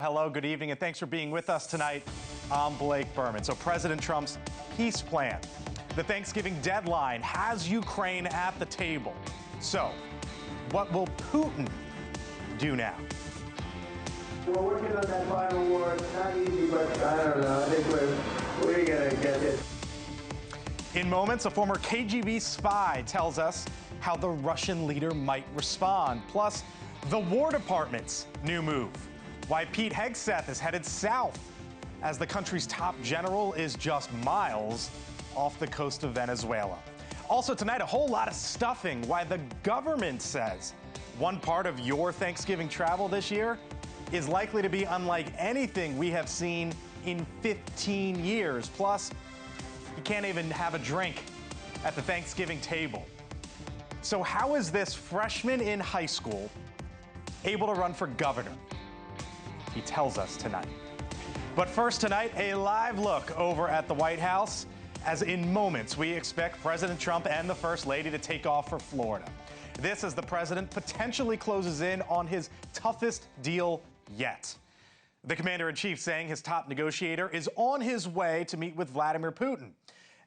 Hello, good evening, and thanks for being with us tonight. I'm Blake Burman. So President Trump's peace plan. The Thanksgiving deadline has Ukraine at the table. So what will Putin do now? We're working on that final war. It's not easy, but I don't know. I think we're going to get it. In moments, a former KGB spy tells us how the Russian leader might respond. Plus, the War Department's new move. Why Pete Hegseth is headed south as the country's top general is just miles off the coast of Venezuela. Also tonight, a whole lot of stuffing. Why the government says one part of your Thanksgiving travel this year is likely to be unlike anything we have seen in 15 years. Plus, you can't even have a drink at the Thanksgiving table. So how is this freshman in high school able to run for governor? He tells us tonight. But first tonight, a live look over at the White House, as in moments we expect President Trump and the First Lady to take off for Florida. This as the president potentially closes in on his toughest deal yet. The commander-in-chief saying his top negotiator is on his way to meet with Vladimir Putin,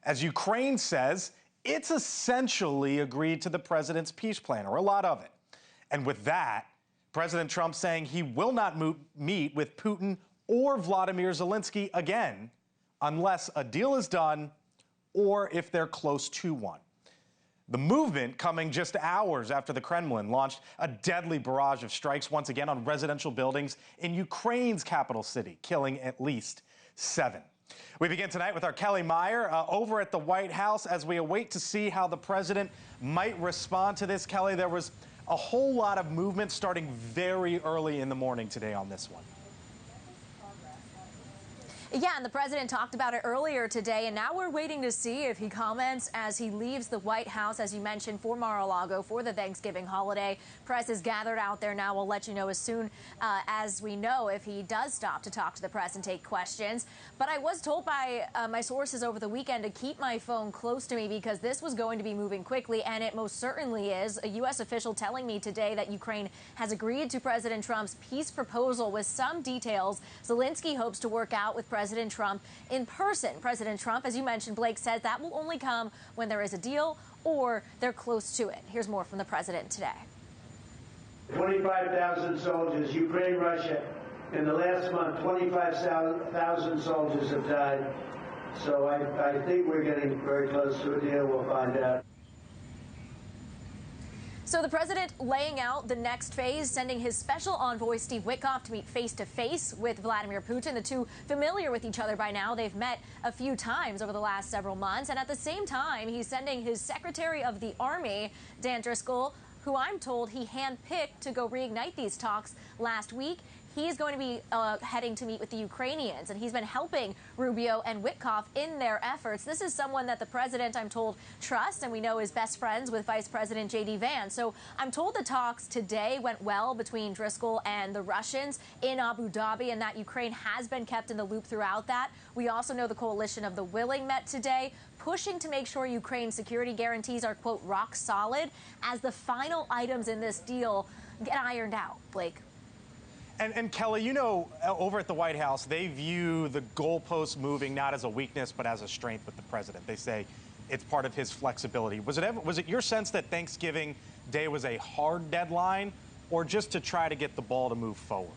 as Ukraine says it's essentially agreed to the president's peace plan, or a lot of it. And with that, President Trump saying he will not meet with Putin or Vladimir Zelensky again unless a deal is done or if they're close to one. The movement coming just hours after the Kremlin launched a deadly barrage of strikes once again on residential buildings in Ukraine's capital city, killing at least 7. We begin tonight with our Kelly Meyer over at the White House as we await to see how the president might respond to this. Kelly, there was a whole lot of movement starting very early in the morning today on this one. Yeah, and the president talked about it earlier today, and now we're waiting to see if he comments as he leaves the White House, as you mentioned, for Mar-a-Lago for the Thanksgiving holiday. Press is gathered out there now. We'll let you know as soon as we know if he does stop to talk to the press and take questions. But I was told by my sources over the weekend to keep my phone close to me because this was going to be moving quickly, and it most certainly is. A U.S. official telling me today that Ukraine has agreed to President Trump's peace proposal with some details Zelensky hopes to work out with President Trump in person. President Trump, as you mentioned, Blake, says that will only come when there is a deal or they're close to it. Here's more from the president today. 25,000 soldiers, Ukraine, Russia. In the last month, 25,000 soldiers have died. So I think we're getting very close to a deal. We'll find out. So the president laying out the next phase, sending his special envoy, Steve Witkoff, to meet face-to-face with Vladimir Putin. The two familiar with each other by now. They've met a few times over the last several months. And at the same time, he's sending his Secretary of the Army, Dan Driscoll, who I'm told he handpicked to go reignite these talks last week. He's going to be heading to meet with the Ukrainians, and he's been helping Rubio and Witkoff in their efforts. This is someone that the president, I'm told, trusts, and we know is best friends with Vice President J.D. Vance. So I'm told the talks today went well between Driscoll and the Russians in Abu Dhabi, and that Ukraine has been kept in the loop throughout that. We also know the Coalition of the Willing met today, pushing to make sure Ukraine's security guarantees are, quote, rock solid as the final items in this deal get ironed out. Blake. And Kelly, you know, over at the White House, they view the goalposts moving not as a weakness, but as a strength with the president. They say it's part of his flexibility. Was it your sense that Thanksgiving Day was a hard deadline, or just to try to get the ball to move forward?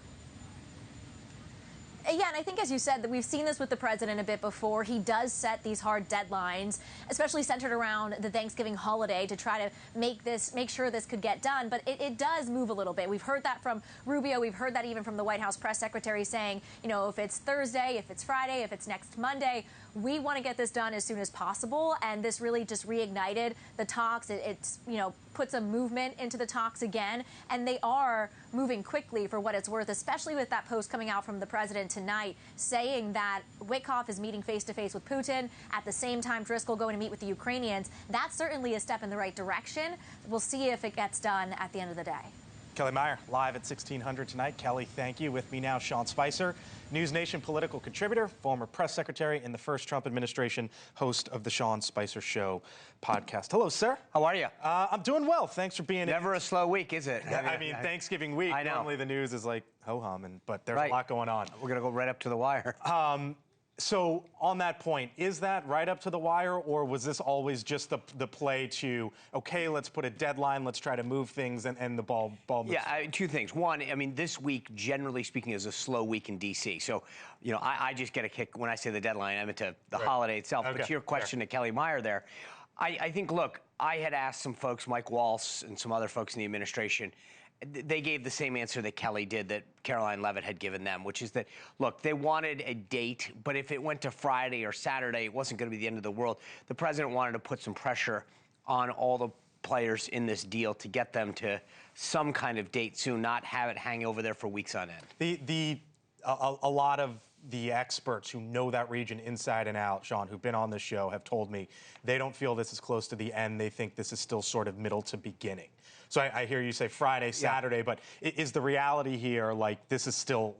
Yeah, and I think, as you said, that we've seen this with the president a bit before. He does set these hard deadlines, especially centered around the Thanksgiving holiday, to try to make sure this could get done. But it does move a little bit. We've heard that from Rubio. We've heard that even from the White House press secretary saying, you know, if it's Thursday, if it's Friday, if it's next Monday, we want to get this done as soon as possible. And this really just reignited the talks. It's, you know, put some movement into the talks again. And they are moving quickly for what it's worth, especially with that post coming out from the president tonight saying that Witkoff is meeting face-to-face with Putin. At the same time, Driscoll going to meet with the Ukrainians. That's certainly a step in the right direction. We'll see if it gets done at the end of the day. Kelly Meyer, live at 1600 tonight. Kelly, thank you. With me now, Sean Spicer, NewsNation political contributor, former press secretary in the first Trump administration, host of the Sean Spicer Show podcast. Hello, sir. How are you? I'm doing well. Thanks for being Never a slow week, is it? I mean, Thanksgiving week, I know. normally the news is like ho-hum, but there's Right. a lot going on. We're going to go right up to the wire. So on that point, is that right up to the wire, or was this always just the play to, okay, let's put a deadline, let's try to move things, and the ball moves? Yeah, two things. One, I mean, this week, generally speaking, is a slow week in D.C. So, you know, I just get a kick when I say the deadline. I meant to the holiday itself. Okay. But to your question to Kelly Meyer there, I think, look, I had asked some folks, Mike Waltz and some other folks in the administration, they gave the same answer that Kelly did that Caroline Leavitt had given them, which is that, look, they wanted a date, but if it went to Friday or Saturday, it wasn't going to be the end of the world. The president wanted to put some pressure on all the players in this deal to get them to some kind of date soon, not have it hang over there for weeks on end. A lot of the experts who know that region inside and out, Sean, who've been on this show, have told me they don't feel this is close to the end. They think this is still sort of middle to beginning. So I hear you say Friday, Saturday, but is the reality here like this is still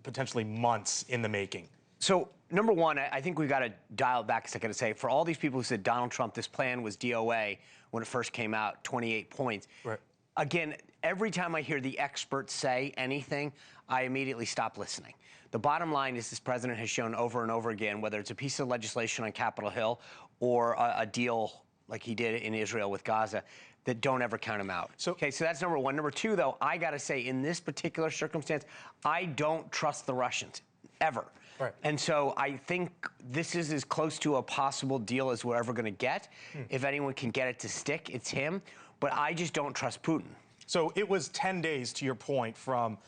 potentially months in the making? So, number one, I think we've got to dial it back a second and say, for all these people who said Donald Trump, this plan was DOA when it first came out, 28 points. Right. Again, every time I hear the experts say anything, I immediately stop listening. The bottom line is this president has shown over and over again, whether it's a piece of legislation on Capitol Hill or a deal like he did in Israel with Gaza, that don't ever count him out. So that's number one. Number two, though, I got to say, in this particular circumstance, I don't trust the Russians, ever. Right. And so I think this is as close to a possible deal as we're ever going to get. If anyone can get it to stick, it's him. But I just don't trust Putin. So it was 10 days, to your point, from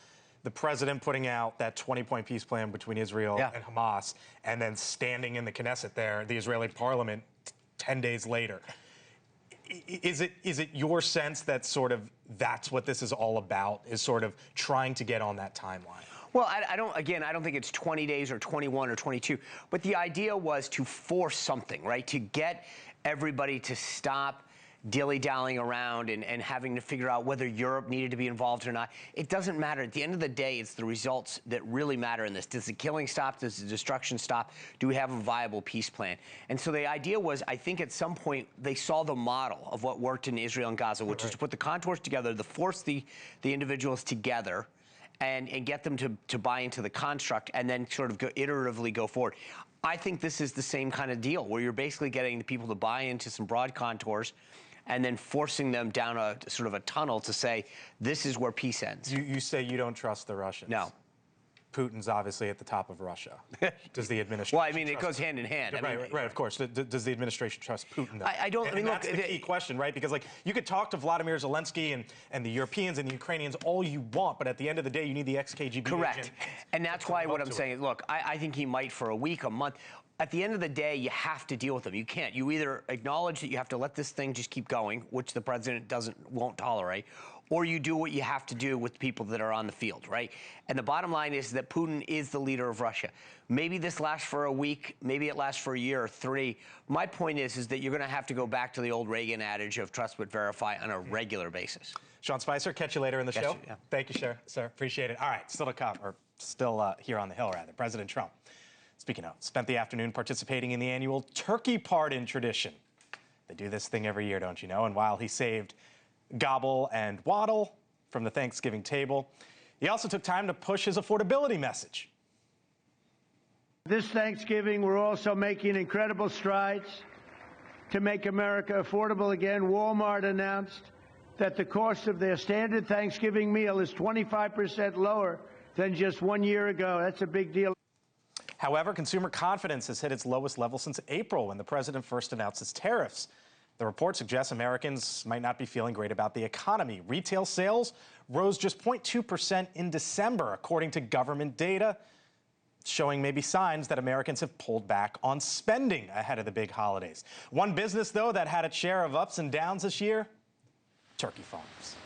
the president putting out that 20-point peace plan between Israel and Hamas, and then standing in the Knesset there, the Israeli parliament, 10 days later. Is it your sense that sort of that's what this is all about, is sort of trying to get on that timeline? Well, I don't think it's 20 days or 21 or 22, but the idea was to force something, right? To get everybody to stop dilly-dallying around and having to figure out whether Europe needed to be involved or not. It doesn't matter. At the end of the day, it's the results that really matter in this. Does the killing stop? Does the destruction stop? Do we have a viable peace plan? And so the idea was, I think at some point, they saw the model of what worked in Israel and Gaza, which is to put the contours together, to force the individuals together, and get them to buy into the construct, and then sort of iteratively go forward. I think this is the same kind of deal, where you're basically getting the people to buy into some broad contours, and then forcing them down a sort of a tunnel to say, this is where peace ends. You say you don't trust the Russians. No. Putin's obviously at the top of Russia. Does the administration? Well, I mean, it goes hand in hand. Right, of course. Does the administration trust Putin, though? I don't. And that's the key question, right? Because, like, you could talk to Vladimir Zelensky and the Europeans and the Ukrainians all you want, but at the end of the day, you need the ex-KGB Correct. agent. And that's why what I'm saying is, look, I think he might for a week, a month. At the end of the day, you have to deal with them. You can't. You either acknowledge that you have to let this thing just keep going, which the president won't tolerate, or you do what you have to do with people that are on the field, right? And the bottom line is that Putin is the leader of Russia. Maybe this lasts for a week, maybe it lasts for a year or three. My point is that you're going to have to go back to the old Reagan adage of trust but verify on a regular basis. Sean Spicer, catch you later in the show. Yeah. Thank you, sir. Appreciate it. All right, still to come, or still here on the Hill, rather. President Trump, speaking of, spent the afternoon participating in the annual turkey pardon tradition. They do this thing every year, don't you know? And while he saved gobble and waddle from the Thanksgiving table, he also took time to push his affordability message. This Thanksgiving, we're also making incredible strides to make America affordable again. Walmart announced that the cost of their standard Thanksgiving meal is 25% lower than just 1 year ago. That's a big deal. However, consumer confidence has hit its lowest level since April, when the president first announced his tariffs. The report suggests Americans might not be feeling great about the economy. Retail sales rose just 0.2% in December, according to government data, showing maybe signs that Americans have pulled back on spending ahead of the big holidays. One business, though, that had its share of ups and downs this year: turkey farms.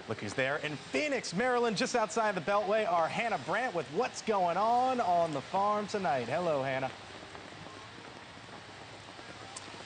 Look who's there in Phoenix, Maryland, just outside the Beltway. Our Hannah Brandt with what's going on the farm tonight. Hello, Hannah.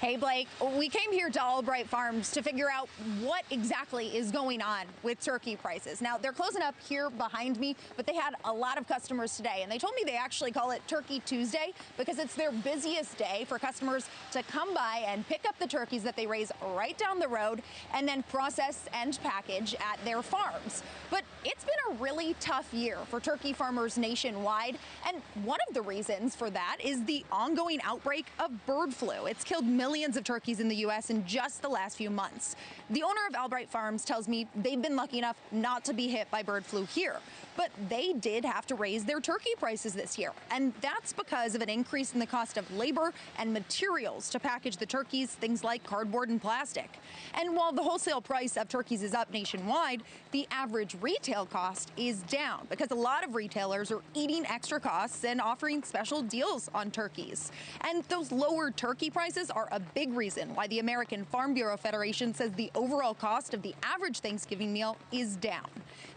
Hey, Blake, we came here to Albright Farms to figure out what exactly is going on with turkey prices. Now, they're closing up here behind me, but they had a lot of customers today, and they told me they actually call it Turkey Tuesday because it's their busiest day for customers to come by and pick up the turkeys that they raise right down the road and then process and package at their farms. But it's been a really tough year for turkey farmers nationwide, and one of the reasons for that is the ongoing outbreak of bird flu. It's killed millions of turkeys in the U.S. in just the last few months. The owner of Albright Farms tells me they've been lucky enough not to be hit by bird flu here, but they did have to raise their turkey prices this year, and that's because of an increase in the cost of labor and materials to package the turkeys, things like cardboard and plastic. And while the wholesale price of turkeys is up nationwide, the average retail cost is down because a lot of retailers are eating extra costs and offering special deals on turkeys. And those lower turkey prices are a big reason why the American Farm Bureau Federation says the overall cost of the average Thanksgiving meal is down.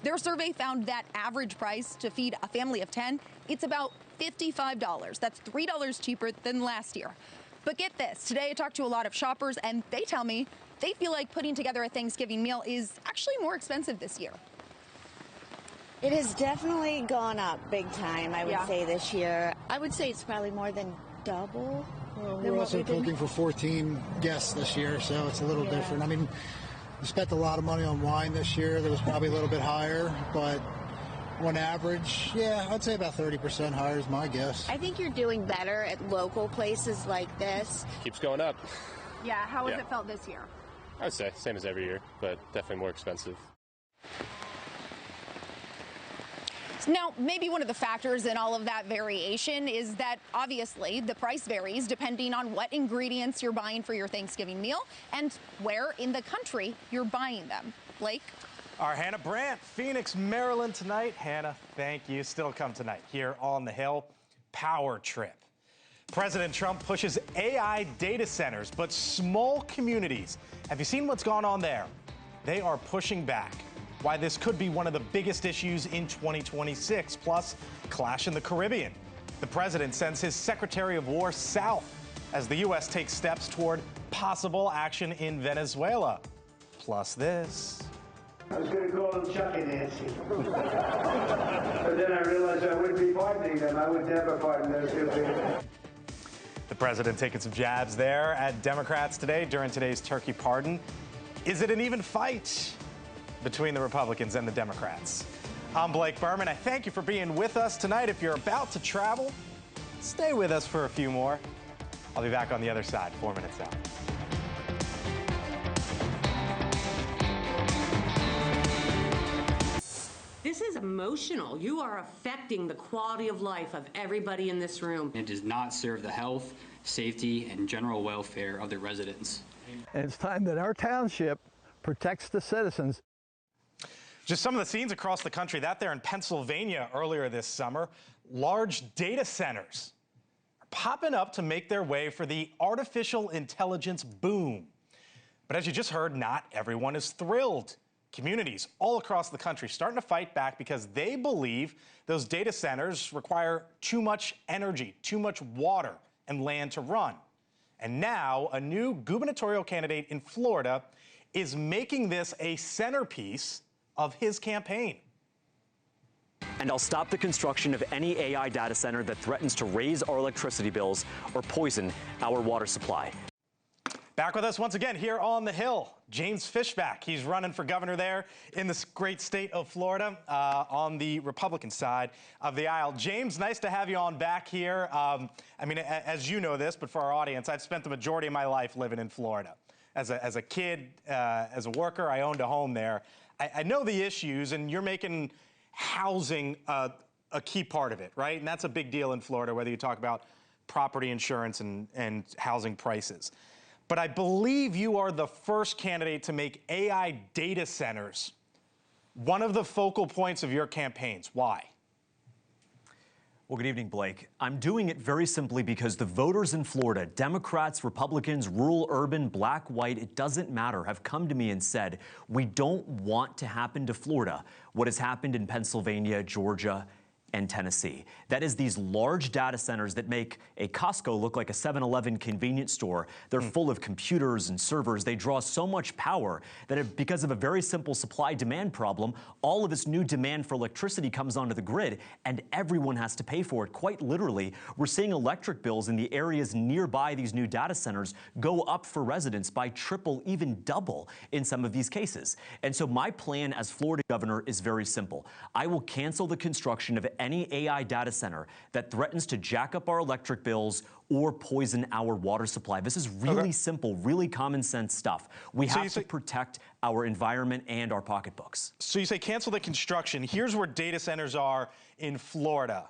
Their survey found that average price to feed a family of 10, it's about $55. That's $3 cheaper than last year. But get this, today I talked to a lot of shoppers and they tell me they feel like putting together a Thanksgiving meal is actually more expensive this year. It has definitely gone up big time, I would say, this year. I would say it's probably more than double. Well, we're also cooking for 14 guests this year, so it's a little different. I mean, we spent a lot of money on wine this year. That was probably a little bit higher, but on average, yeah, I'd say about 30% higher is my guess. I think you're doing better at local places like this. Keeps going up. Yeah, how has it felt this year? I would say same as every year, but definitely more expensive. Now, maybe one of the factors in all of that variation is that obviously the price varies depending on what ingredients you're buying for your Thanksgiving meal and where in the country you're buying them. Blake? Our Hannah Brandt, Phoenix, Maryland tonight. Hannah, thank you. Still come tonight here on the Hill. Power trip. President Trump pushes AI data centers, but small communities. Have you seen what's gone on there? They are pushing back. Why this could be one of the biggest issues in 2026, plus clash in the Caribbean. The president sends his Secretary of War south as the U.S. takes steps toward possible action in Venezuela. Plus this. I was going to call him Chucky Nancy. But then I realized I wouldn't be pardoning them. I would never pardon those two people. The president taking some jabs there at Democrats today during today's turkey pardon. Is it an even fight between the Republicans and the Democrats? I'm Blake Burman. I thank you for being with us tonight. If you're about to travel, stay with us for a few more. I'll be back on the other side, 4 minutes out. This is emotional. You are affecting the quality of life of everybody in this room. It does not serve the health, safety, and general welfare of the residents. And it's time that our township protects the citizens. Just some of the scenes across the country. That there in Pennsylvania earlier this summer, large data centers are popping up to make their way for the artificial intelligence boom. But as you just heard, not everyone is thrilled. Communities all across the country starting to fight back because they believe those data centers require too much energy, too much water and land to run. And now a new gubernatorial candidate in Florida is making this a centerpiece of his campaign. And I'll stop the construction of any AI data center that threatens to raise our electricity bills or poison our water supply. Back with us once again here on the Hill, James Fishback. He's running for governor there in this great state of Florida on the Republican side of the aisle. James, nice to have you on back here. I mean, as you know this, but for our audience, I've spent the majority of my life living in Florida. As a kid, as a worker, I owned a home there. I know the issues, and you're making housing a key part of it, right? And that's a big deal in Florida, whether you talk about property insurance and housing prices. But I believe you are the first candidate to make AI data centers one of the focal points of your campaigns. Why? Well, good evening, Blake. I'm doing it very simply because the voters in Florida, Democrats, Republicans, rural, urban, black, white, it doesn't matter, have come to me and said, we don't want to happen to Florida what has happened in Pennsylvania, Georgia, and Tennessee. That is these large data centers that make a Costco look like a 7-Eleven convenience store. They're full of computers and servers. They draw so much power that because of a very simple supply-demand problem, all of this new demand for electricity comes onto the grid, and everyone has to pay for it. Quite literally, we're seeing electric bills in the areas nearby these new data centers go up for residents by triple, even double in some of these cases. And so my plan as Florida governor is very simple. I will cancel the construction of any AI data center that threatens to jack up our electric bills or poison our water supply. This is really simple, really common sense stuff. We have to protect our environment and our pocketbooks. So you say cancel the construction. Here's where data centers are in Florida,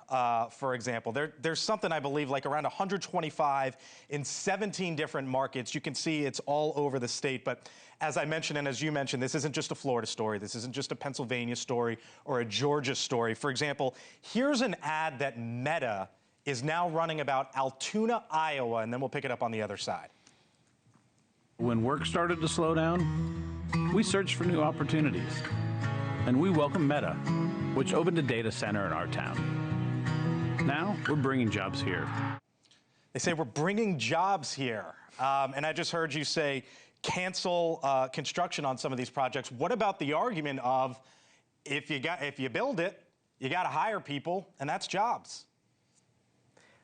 for example. There's something, I believe, like around 125 in 17 different markets. You can see it's all over the state. But as I mentioned, and as you mentioned, this isn't just a Florida story. This isn't just a Pennsylvania story or a Georgia story. For example, here's an ad that Meta is now running about Altoona, Iowa, and then we'll pick it up on the other side. When work started to slow down, we searched for new opportunities. And we welcomed Meta, which opened a data center in our town. Now we're bringing jobs here. They say we're bringing jobs here. And I just heard you say cancel construction on some of these projects. What about the argument of if you build it, you got to hire people, and that's jobs?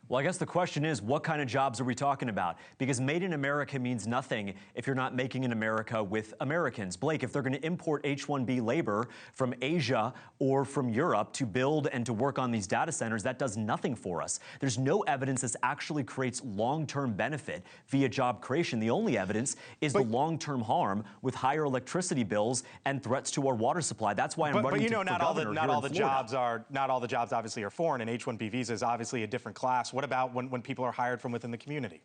Well, I guess the question is, what kind of jobs are we talking about? Because made in America means nothing if you're not making in America with Americans. Blake, if they're going to import H-1B labor from Asia or from Europe to build and to work on these data centers, that does nothing for us. There's no evidence this actually creates long-term benefit via job creation. The only evidence is the long-term harm with higher electricity bills and threats to our water supply. That's why I'm running But you know, not all the jobs obviously are foreign, and H-1B visa is obviously a different class. What about when people are hired from within the community?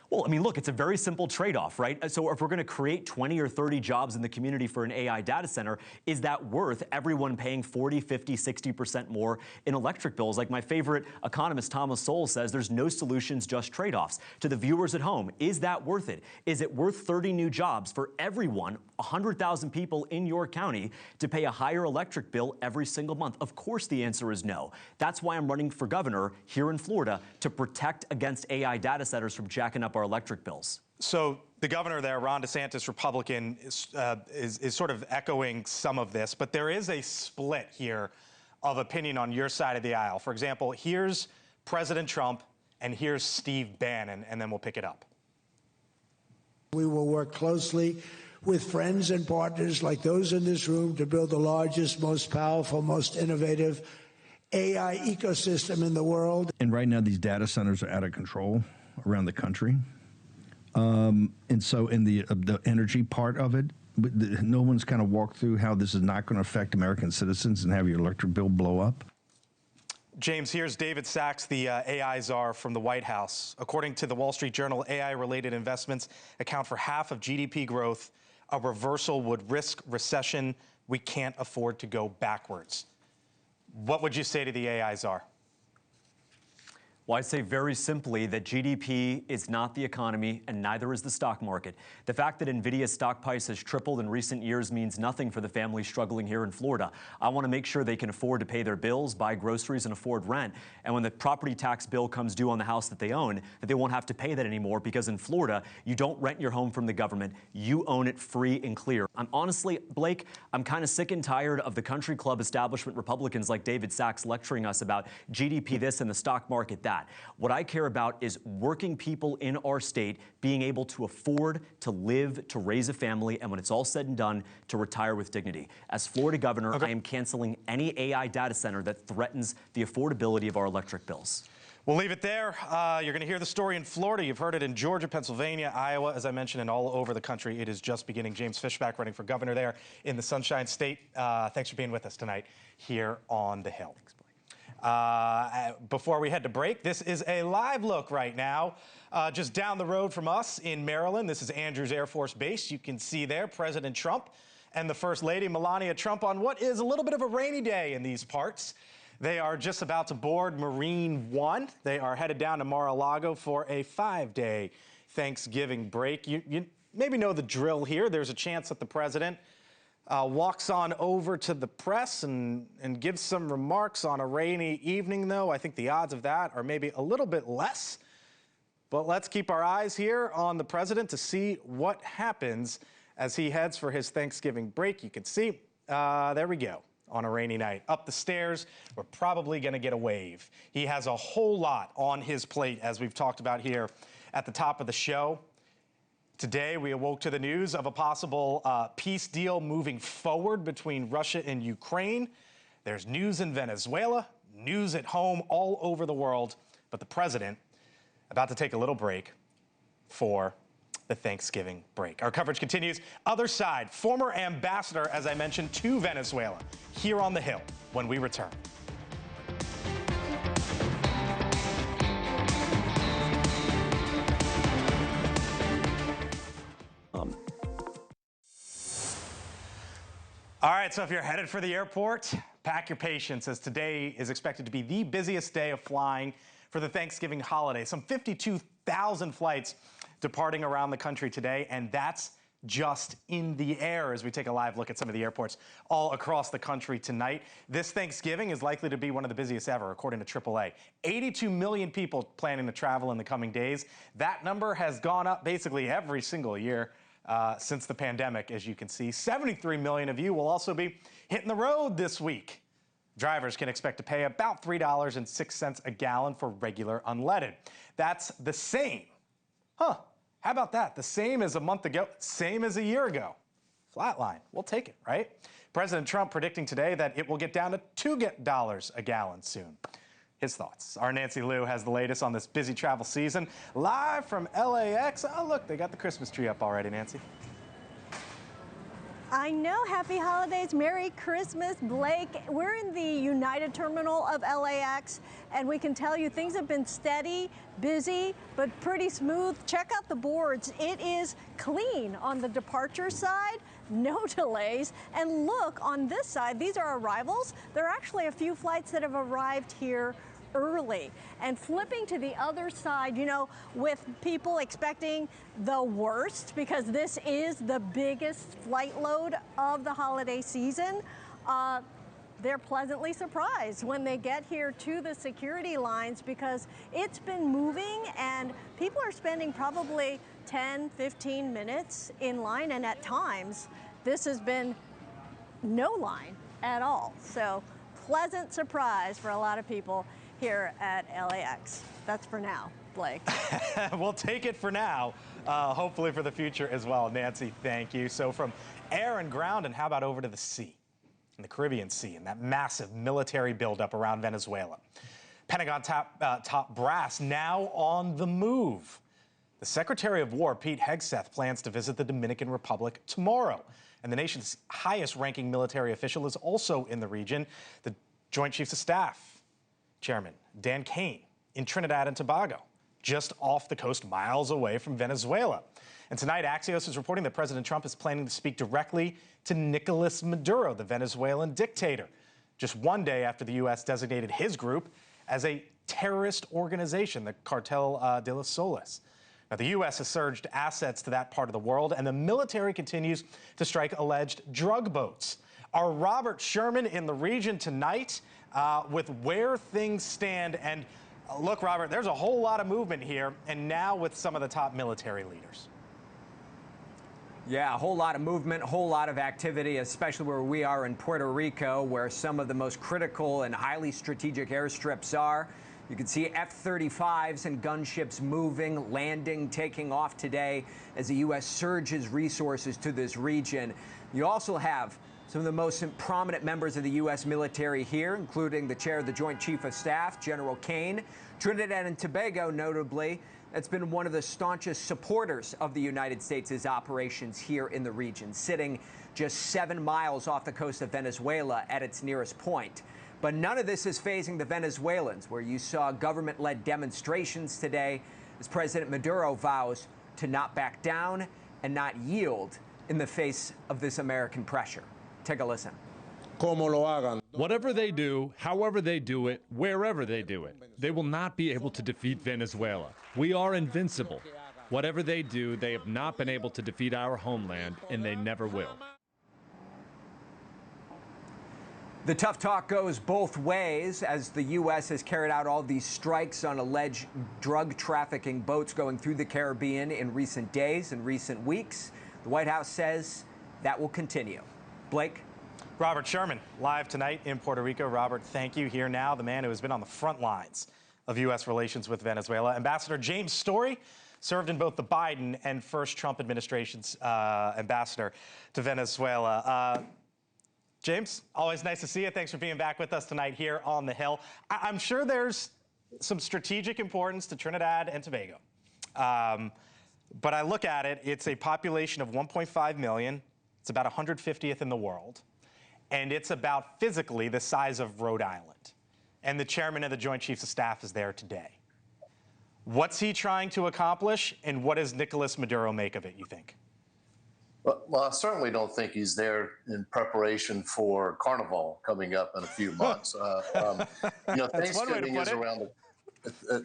Well, I mean, look, it's a very simple trade-off, right? So if we're going to create 20 or 30 jobs in the community for an AI data center, is that worth everyone paying 40, 50, 60% more in electric bills? Like my favorite economist, Thomas Sowell, says, there's no solutions, just trade-offs. To the viewers at home, is that worth it? Is it worth 30 new jobs for everyone, 100,000 people in your county, to pay a higher electric bill every single month? Of course the answer is no. That's why I'm running for governor here in Florida, to protect against AI data centers from jacking up our electric bills. So the governor there, Ron DeSantis, Republican, is sort of echoing some of this, but there is a split here of opinion on your side of the aisle. For example, here's President Trump and here's Steve Bannon, and then we'll pick it up. We will work closely with friends and partners like those in this room to build the largest, most powerful, most innovative AI ecosystem in the world. And right now, these data centers are out of control around the country. And so in the energy part of it, no one's kind of walked through how this is not going to affect American citizens and have your electric bill blow up. James, here's David Sachs, the AI czar from the White House. According to the Wall Street Journal, AI-related investments account for half of GDP growth. A reversal would risk recession. We can't afford to go backwards. What would you say to the AI czar? Well, I'd say very simply that GDP is not the economy, and neither is the stock market. The fact that NVIDIA's stock price has tripled in recent years means nothing for the families struggling here in Florida. I want to make sure they can afford to pay their bills, buy groceries, and afford rent. And when the property tax bill comes due on the house that they own, that they won't have to pay that anymore, because in Florida, you don't rent your home from the government. You own it free and clear. I'm honestly, Blake, I'm kind of sick and tired of the country club establishment Republicans like David Sachs lecturing us about GDP this and the stock market that. What I care about is working people in our state being able to afford to live, to raise a family, and when it's all said and done, to retire with dignity. As Florida governor, I am canceling any AI data center that threatens the affordability of our electric bills. We'll leave it there. You're going to hear the story in Florida. You've heard it in Georgia, Pennsylvania, Iowa, as I mentioned, and all over the country. It is just beginning. James Fishback running for governor there in the Sunshine State. Thanks for being with us tonight here on The Hill. Before we head to break, this is a live look right now. Just down the road from us in Maryland, this is Andrews Air Force Base. You can see there President Trump and the First Lady, Melania Trump, on what is a little bit of a rainy day in these parts. They are just about to board Marine One. They are headed down to Mar-a-Lago for a 5-day Thanksgiving break. You maybe know the drill here. There's a chance that the president walks on over to the press and gives some remarks on a rainy evening, though. I think the odds of that are maybe a little bit less. But let's keep our eyes here on the president to see what happens as he heads for his Thanksgiving break. You can see, there we go, on a rainy night. Up the stairs, we're probably going to get a wave. He has a whole lot on his plate, as we've talked about here at the top of the show. Today, we awoke to the news of a possible peace deal moving forward between Russia and Ukraine. There's news in Venezuela, news at home all over the world, but the president about to take a little break for the Thanksgiving break. Our coverage continues. Other side, former ambassador, as I mentioned, to Venezuela, here on the Hill when we return. All right, so if you're headed for the airport, pack your patience, as today is expected to be the busiest day of flying for the Thanksgiving holiday. Some 52,000 flights departing around the country today, and that's just in the air as we take a live look at some of the airports all across the country tonight. This Thanksgiving is likely to be one of the busiest ever, according to AAA. 82 million people planning to travel in the coming days. That number has gone up basically every single year since the pandemic, as you can see. 73 million of you will also be hitting the road this week. Drivers can expect to pay about $3.06 a gallon for regular unleaded. That's the same. How about that? The same as a month ago, same as a year ago. Flatline. We'll take it, right? President Trump predicting today that it will get down to $2 a gallon soon. His thoughts. Our Nancy Liu has the latest on this busy travel season. Live from LAX. Oh, look, they got the Christmas tree up already, Nancy. I know. Happy holidays. Merry Christmas, Blake. We're in the United Terminal of LAX, and we can tell you things have been steady, busy, but pretty smooth. Check out the boards. It is clean on the departure side, no delays. And look, on this side, these are arrivals. There are actually a few flights that have arrived here early. And flipping to the other side, you know, with people expecting the worst, because this is the biggest flight load of the holiday season, they're pleasantly surprised when they get here to the security lines, because it's been moving and people are spending probably 10, 15 minutes in line, and at times this has been no line at all. So pleasant surprise for a lot of people here at LAX. That's for now, Blake. We'll take it for now, hopefully for the future as well. Nancy, thank you. So from air and ground, and how about over to the sea, in the Caribbean Sea, and that massive military buildup around Venezuela. Pentagon top brass now on the move. The Secretary of War, Pete Hegseth, plans to visit the Dominican Republic tomorrow. And the nation's highest-ranking military official is also in the region, the Joint Chiefs of Staff Chairman Dan Kane in Trinidad and Tobago, just off the coast, miles away from Venezuela. And tonight, Axios is reporting that President Trump is planning to speak directly to Nicolas Maduro, the Venezuelan dictator, just one day after the U.S. designated his group as a terrorist organization, the Cartel de los Soles. Now, the U.S. has surged assets to that part of the world, and the military continues to strike alleged drug boats. Our Robert Sherman in the region tonight with where things stand. And look, Robert, there's a whole lot of movement here, and now with some of the top military leaders. Yeah, a whole lot of movement, a whole lot of activity, especially where we are in Puerto Rico, where some of the most critical and highly strategic airstrips are. You can see F-35s and gunships moving, landing, taking off today as the U.S. surges resources to this region. You also have some of the most prominent members of the U.S. military here, including the chair of the Joint Chief of Staff, General Kane. Trinidad and Tobago, notably, that's been one of the staunchest supporters of the United States' operations here in the region, sitting just 7 miles off the coast of Venezuela at its nearest point. But none of this is fazing the Venezuelans, where you saw government-led demonstrations today as President Maduro vows to not back down and not yield in the face of this American pressure. Take a listen. Whatever they do, however they do it, wherever they do it, they will not be able to defeat Venezuela. We are invincible. Whatever they do, they have not been able to defeat our homeland, and they never will. The tough talk goes both ways as the U.S. has carried out all these strikes on alleged drug trafficking boats going through the Caribbean in recent days and recent weeks. The White House says that will continue. Blake? Robert Sherman, live tonight in Puerto Rico. Robert, thank you. Here now, the man who has been on the front lines of U.S. relations with Venezuela. Ambassador James Story served in both the Biden and first Trump administration's ambassador to Venezuela. James, always nice to see you. Thanks for being back with us tonight here on the Hill. I'm sure there's some strategic importance to Trinidad and Tobago. But I look at it, it's a population of 1.5 million. It's about 150th in the world. And it's about physically the size of Rhode Island. And the chairman of the Joint Chiefs of Staff is there today. What's he trying to accomplish, and what does Nicolas Maduro make of it, you think? Well, I certainly don't think he's there in preparation for Carnival coming up in a few months.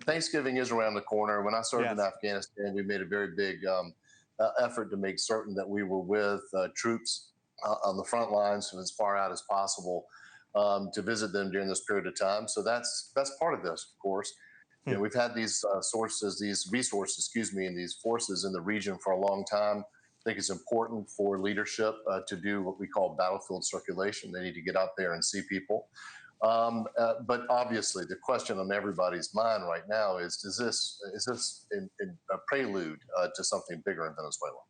Thanksgiving is around the corner. When I served in Afghanistan, we made a very big effort to make certain that we were with troops on the front lines and as far out as possible to visit them during this period of time. So that's part of this, of course. You know, we've had these resources, and these forces in the region for a long time. I think it's important for leadership to do what we call battlefield circulation. They need to get out there and see people. But obviously, the question on everybody's mind right now is this a prelude to something bigger in Venezuela?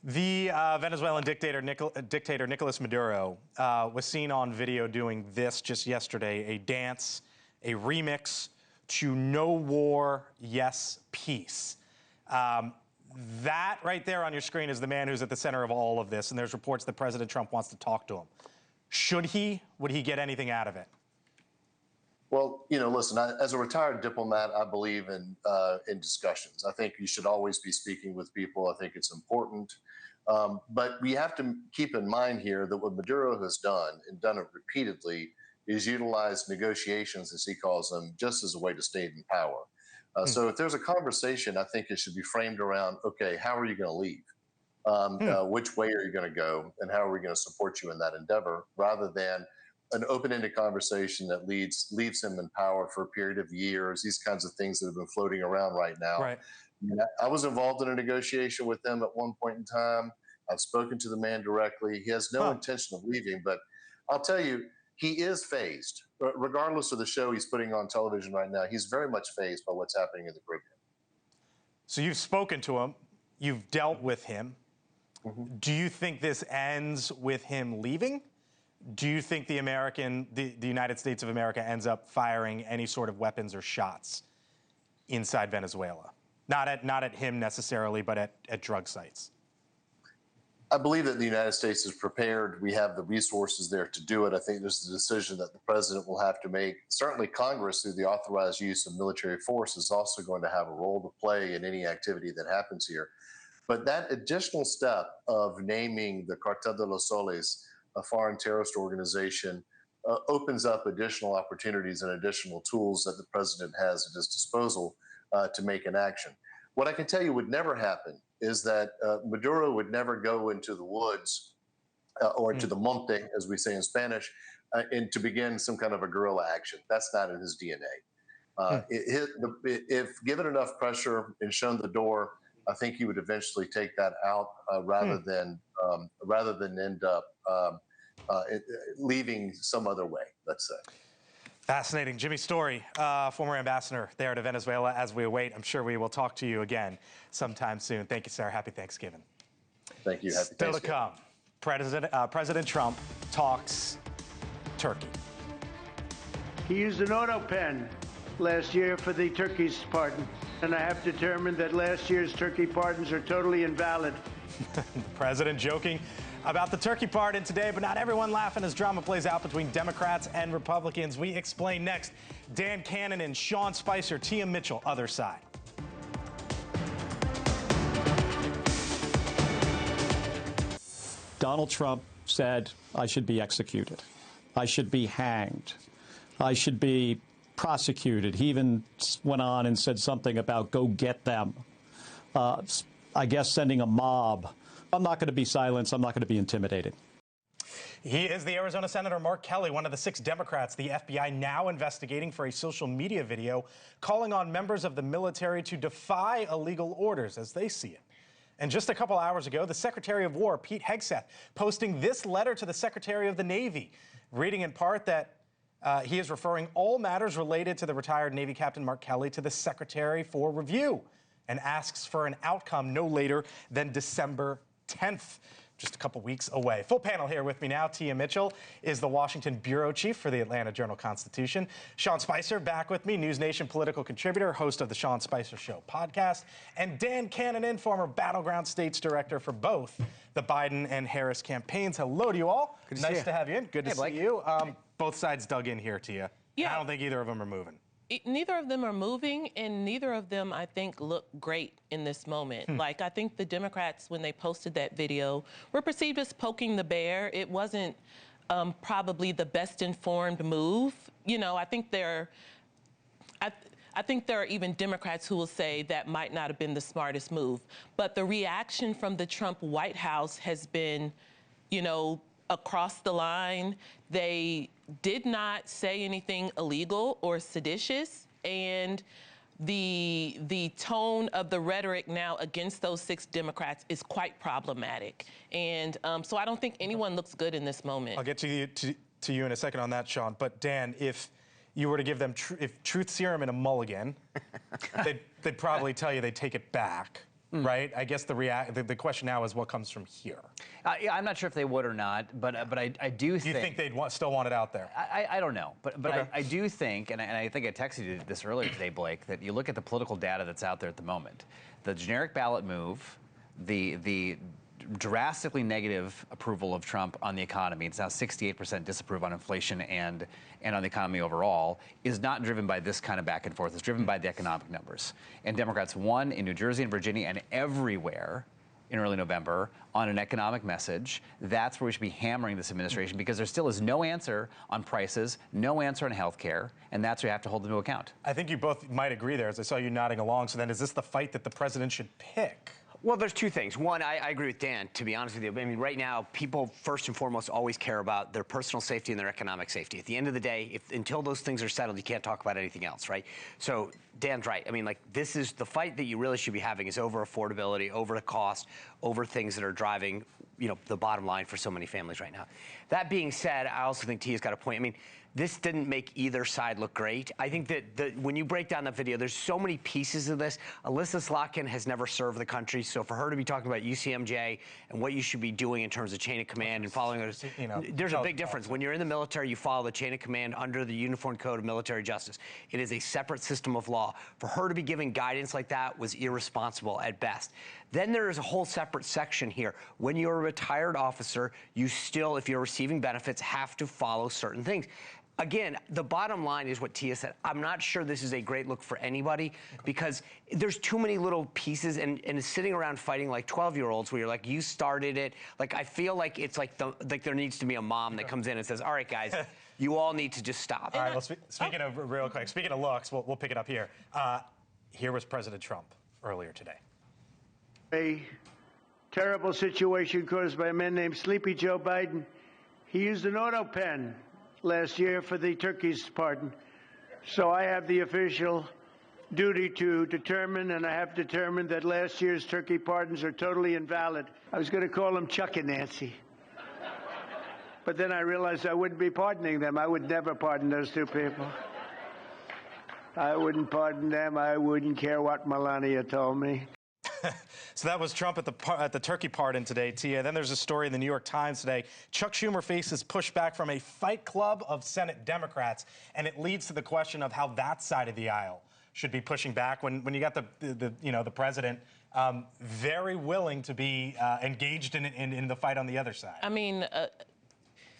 The Venezuelan dictator Nicolas Maduro was seen on video doing this just yesterday, a dance, a remix to No War, Yes Peace. That right there on your screen is the man who's at the center of all of this, and there's reports that President Trump wants to talk to him. Should he? Would he get anything out of it? Well, listen, as a retired diplomat, I believe in discussions. I think you should always be speaking with people. I think it's important. But we have to keep in mind here that what Maduro has done, and done it repeatedly, is utilize negotiations, as he calls them, just as a way to stay in power. So if there's a conversation, I think it should be framed around, okay, how are you going to leave? Which way are you going to go? And how are we going to support you in that endeavor? Rather than an open-ended conversation that leaves him in power for a period of years, these kinds of things that have been floating around right now. Right. I was involved in a negotiation with them at one point in time. I've spoken to the man directly. He has no intention of leaving, but I'll tell you, he is fazed. Regardless of the show he's putting on television right now, he's very much fazed by what's happening in the Caribbean. So you've spoken to him. You've dealt with him. Do you think this ends with him leaving? Do you think the United States of America ends up firing any sort of weapons or shots inside Venezuela? Not at him necessarily, but at drug sites. I believe that the United States is prepared. We have the resources there to do it. I think there's a decision that the president will have to make. Certainly Congress, through the authorized use of military force, is also going to have a role to play in any activity that happens here. But that additional step of naming the Cartel de los Soles a foreign terrorist organization opens up additional opportunities and additional tools that the president has at his disposal to make an action. What I can tell you would never happen is that Maduro would never go into the woods or to the monte, as we say in Spanish, and to begin some kind of a guerrilla action. That's not in his DNA. If given enough pressure and shown the door, I think he would eventually take that out rather than end up leaving some other way, let's say. Fascinating. Jimmy Story, former ambassador there to Venezuela, as we await. I'm sure we will talk to you again sometime soon. Thank you, sir. Happy Thanksgiving. Thank you. Happy Still Thanksgiving. to come, President Trump talks Turkey. He used an auto pen last year for the Turkey's pardon, and I have determined that last year's Turkey pardons are totally invalid. The president joking about the Turkey pardon today, but not everyone laughing as drama plays out between Democrats and Republicans. We explain next. Dan Cannon and Sean Spicer, Tia Mitchell, other side. Donald Trump said I should be executed. I should be hanged. I should be prosecuted. He even went on and said something about go get them. I guess sending a mob. I'm not going to be silenced. I'm not going to be intimidated. He is the Arizona Senator Mark Kelly, one of the 6 Democrats the FBI now investigating for a social media video calling on members of the military to defy illegal orders as they see it. And just a couple hours ago, the Secretary of War, Pete Hegseth, posting this letter to the Secretary of the Navy, reading in part that he is referring all matters related to the retired Navy Captain Mark Kelly to the Secretary for review and asks for an outcome no later than December 10th. Just a couple weeks away. Full panel here with me now. Tia Mitchell is the Washington bureau chief for the Atlanta Journal-Constitution. Sean Spicer back with me, NewsNation political contributor, host of the Sean Spicer Show podcast. And Dan Cannon, former Battleground States director for both the Biden and Harris campaigns. Hello to you all. Good to see nice you. to have you in. Good to Blake. see you. Both sides dug in here, Tia. Yeah. I don't think either of them are moving. Neither of them are moving, and neither of them, I think, look great in this moment. Like, I think the Democrats, when they posted that video, were perceived as poking the bear. It wasn't probably the best informed move. You know, I think there are even Democrats who will say that might not have been the smartest move. But the reaction from the Trump White House has been, you know, across the line. They did not say anything illegal or seditious, and the tone of the rhetoric now against those 6 Democrats is quite problematic. And so I don't think anyone looks good in this moment. I'll get to you in a second on that, Sean. But Dan, if you were to give them if truth serum and a mulligan, they'd probably tell you they'd take it back. Right? I guess the question now is what comes from here. Yeah, I'm not sure if they would or not, but I do think... Do you think they'd still want it out there? I don't know. But Okay. I do think, and I think I texted you this earlier today, Blake, that you look at the political data that's out there at the moment. The generic ballot move, the drastically negative approval of Trump on the economy, it's now 68% disapprove on inflation and on the economy overall, is not driven by this kind of back and forth. It's driven by the economic numbers. And Democrats won in New Jersey and Virginia and everywhere in early November on an economic message. That's where we should be hammering this administration, because there still is no answer on prices, no answer on health care, and that's where you have to hold them to account. I think you both might agree there, as I saw you nodding along. So then is this the fight that the president should pick? Well, there's 2 things. One, I agree with Dan, to be honest with you. I mean, right now, people first and foremost always care about their personal safety and their economic safety. At the end of the day, until those things are settled, you can't talk about anything else, right? So Dan's right. I mean, like, this is the fight that you really should be having is over affordability, over the cost, over things that are driving, you know, the bottom line for so many families right now. That being said, I also think Tia's got a point. I mean, this didn't make either side look great. I think that when you break down the video, there's so many pieces of this. Alyssa Slotkin has never served the country, so for her to be talking about UCMJ and what you should be doing in terms of chain of command and following it, there's a big difference. When you're in the military, you follow the chain of command under the Uniform Code of Military Justice. It is a separate system of law. For her to be giving guidance like that was irresponsible at best. Then there is a whole separate section here. When you're a retired officer, you still, if you're receiving benefits, have to follow certain things. Again, the bottom line is what Tia said. I'm not sure this is a great look for anybody, because there's too many little pieces, and sitting around fighting like 12-year-olds where you're like, you started it. Like, I feel like it's like there needs to be a mom that comes in and says, all right, guys, you all need to just stop. All right, well, speaking of real quick, speaking of looks, we'll pick it up here. Here was President Trump earlier today. A terrible situation caused by a man named Sleepy Joe Biden. He used an auto pen last year for the turkey's pardon. So I have the official duty to determine, and I have determined that last year's turkey pardons are totally invalid. I was going to call them Chuck and Nancy. But then I realized I wouldn't be pardoning them. I would never pardon those 2 people. I wouldn't pardon them. I wouldn't care what Melania told me. So that was Trump at the turkey pardon today, Tia. Then there's a story in the New York Times today. Chuck Schumer faces pushback from a fight club of Senate Democrats, and it leads to the question of how that side of the aisle should be pushing back when you got the president very willing to be engaged in the fight on the other side. I mean,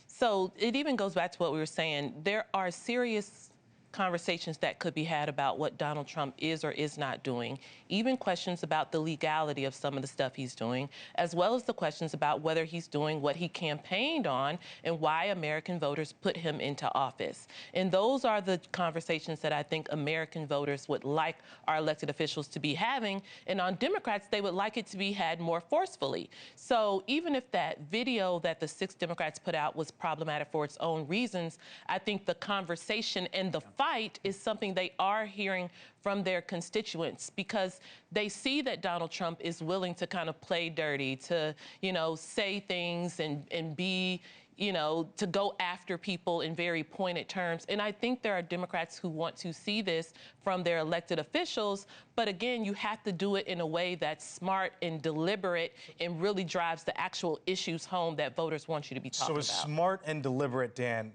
so it even goes back to what we were saying. There are serious conversations that could be had about what Donald Trump is or is not doing, even questions about the legality of some of the stuff he's doing, as well as the questions about whether he's doing what he campaigned on and why American voters put him into office. And those are the conversations that I think American voters would like our elected officials to be having. And on Democrats, they would like it to be had more forcefully. So even if that video that the 6 Democrats put out was problematic for its own reasons, I think the conversation and the fight is something they are hearing from their constituents, because they see that Donald Trump is willing to kind of play dirty, to, you know, say things and be, you know, to go after people in very pointed terms. And I think there are Democrats who want to see this from their elected officials. But again, you have to do it in a way that's smart and deliberate and really drives the actual issues home that voters want you to be talking about. So is smart and deliberate, Dan,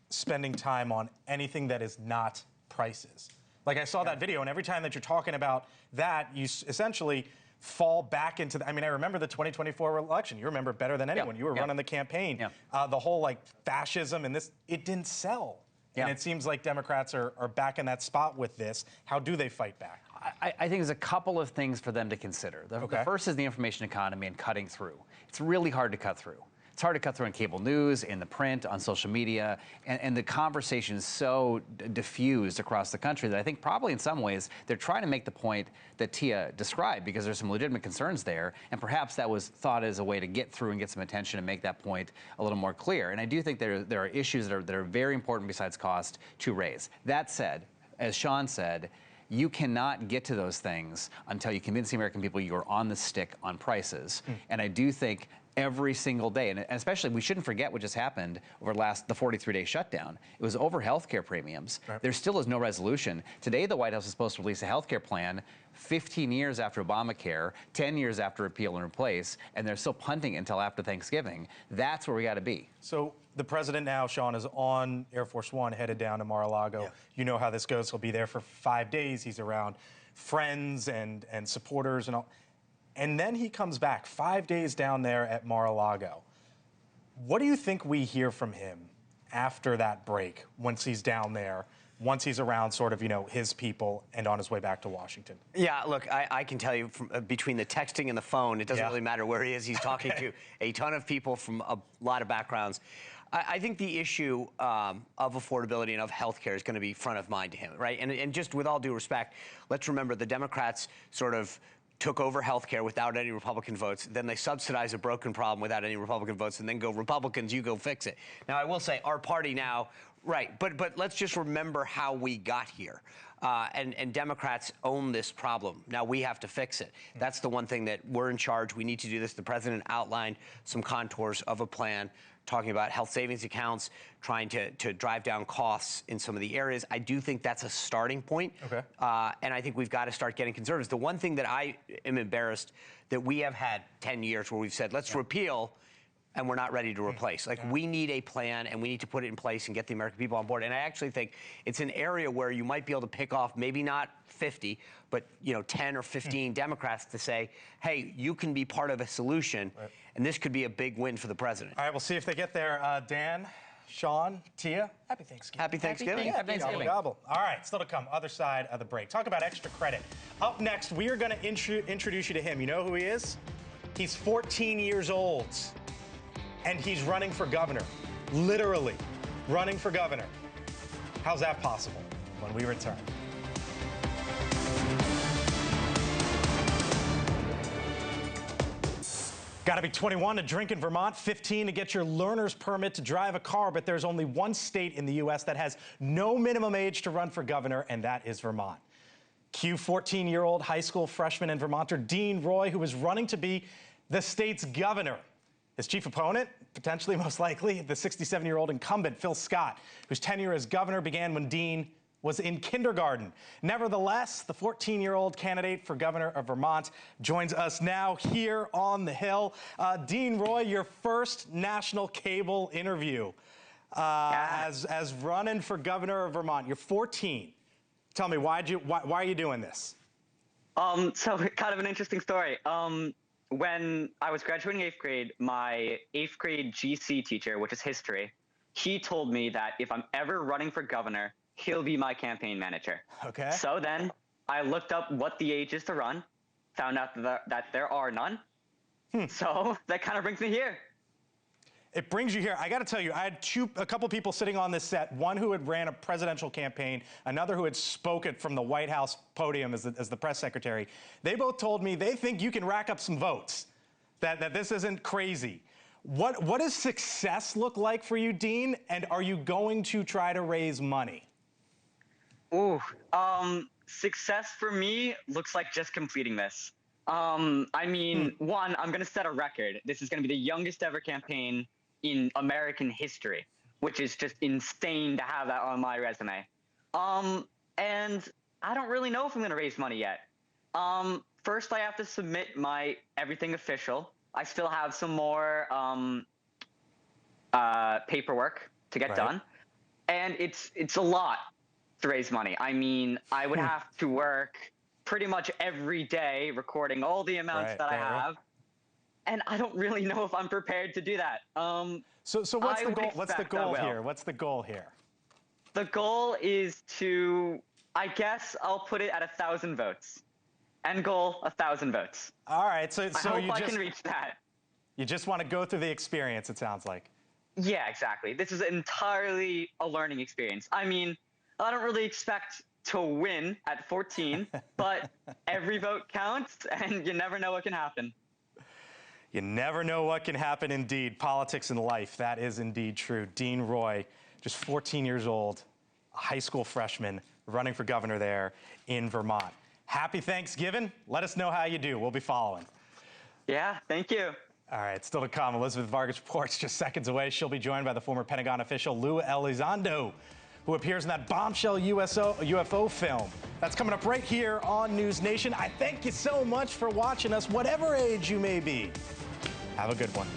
spending time on anything that is not prices? Like, I saw that video, and every time that you're talking about that, you essentially fall back into the, I mean, I remember the 2024 election. You remember better than anyone. You were running the campaign. The whole, like, fascism and this, it didn't sell. And it seems like Democrats are back in that spot with this. How do they fight back? I think there's a couple of things for them to consider. The first is the information economy and cutting through. It's really hard to cut through. It's hard to cut through in cable news, in the print, on social media, and the conversation is so diffused across the country that I think probably in some ways they're trying to make the point that Tia described, because there's some legitimate concerns there, and perhaps that was thought as a way to get through and get some attention and make that point a little more clear. And I do think there are issues that are very important besides cost to raise. That said, as Sean said, you cannot get to those things until you convince the American people you are on the stick on prices. And I do think every single day, and especially we shouldn't forget what just happened over the 43-day shutdown. It was over health care premiums. There still is no resolution. Today, the White House is supposed to release a health care plan 15 years after Obamacare, 10 years after repeal and replace, and they're still punting until after Thanksgiving. That's where we got to be. So the president now, Sean, is on Air Force One, headed down to Mar-a-Lago. You know how this goes. He'll be there for 5 days. He's around friends and supporters and all. And then he comes back 5 days down there at Mar-a-Lago. What do you think we hear from him after that break, once he's down there, once he's around sort of, you know, his people and on his way back to Washington? Yeah, look, I can tell you from, between the texting and the phone, it doesn't really matter where he is. He's talking to a ton of people from a lot of backgrounds. I think the issue of affordability and of healthcare is going to be front of mind to him, right? And just with all due respect, let's remember the Democrats sort of took over health care without any Republican votes. Then they subsidize a broken problem without any Republican votes, and then go, Republicans, you go fix it. Now, I will say, our party now, right, but let's just remember how we got here. And Democrats own this problem. Now we have to fix it. That's the one thing that we're in charge. We need to do this. The president outlined some contours of a plan, talking about health savings accounts, trying to drive down costs in some of the areas. I do think that's a starting point. And I think we've got to start getting conservatives. The one thing that I am embarrassed that we have had 10 years where we've said, let's repeal, and we're not ready to replace. Like, we need a plan, and we need to put it in place and get the American people on board. And I actually think it's an area where you might be able to pick off maybe not 50, but 10 or 15 Democrats to say, hey, you can be part of a solution, and this could be a big win for the president. All right, we'll see if they get there. Dan, Sean, Tia, happy Thanksgiving. Happy Thanksgiving. Happy Thanksgiving. Gobble, gobble. All right, still to come, other side of the break. Talk about extra credit. Up next, we are going to introduce you to him. You know who he is? He's 14 years old. And he's running for governor, literally running for governor. How's that possible? When we return. Got to be 21 to drink in Vermont, 15 to get your learner's permit to drive a car, but there's only one state in the U.S. that has no minimum age to run for governor, and that is Vermont. Cue 14-year-old high school freshman and Vermonter Dean Roy, who is running to be the state's governor. His chief opponent, potentially most likely, the 67-year-old incumbent, Phil Scott, whose tenure as governor began when Dean was in kindergarten. Nevertheless, the 14-year-old candidate for governor of Vermont joins us now here on the Hill. Dean Roy, your first national cable interview as running for governor of Vermont. You're 14. Tell me, why are you doing this? So kind of an interesting story. When I was graduating 8th grade, my 8th grade GC teacher, which is history, he told me that if I'm ever running for governor, he'll be my campaign manager. Okay. So then I looked up what the age is to run, found out that there are none. So that kind of brings me here. It brings you here. I got to tell you, I had a couple people sitting on this set, one who had ran a presidential campaign, another who had spoken from the White House podium as the press secretary. They both told me they think you can rack up some votes, that this isn't crazy. What does success look like for you, Dean? And are you going to try to raise money? Ooh, success for me looks like just completing this. I mean, one, I'm going to set a record. This is going to be the youngest ever campaign in American history, which is just insane to have that on my resume. And I don't really know if I'm going to raise money yet. First, I have to submit my everything official. I still have some more paperwork to get done. And it's a lot to raise money. I mean, I would have to work pretty much every day recording all the amounts that I have. And I don't really know if I'm prepared to do that. So what's the goal? What's the goal here? What's the goal here? The goal is to, I guess I'll put it at 1,000 votes. End goal, 1,000 votes. All right, so I hope I can reach that. You just want to go through the experience, it sounds like. Yeah, exactly. This is entirely a learning experience. I mean, I don't really expect to win at 14, but every vote counts, and you never know what can happen. You never know what can happen indeed. Politics and life, that is indeed true. Dean Roy, just 14 years old, a high school freshman, running for governor there in Vermont. Happy Thanksgiving. Let us know how you do. We'll be following. Yeah, thank you. All right, still to come. Elizabeth Vargas reports just seconds away. She'll be joined by the former Pentagon official Lou Elizondo, who appears in that bombshell UFO film. That's coming up right here on NewsNation. I thank you so much for watching us, whatever age you may be. Have a good one.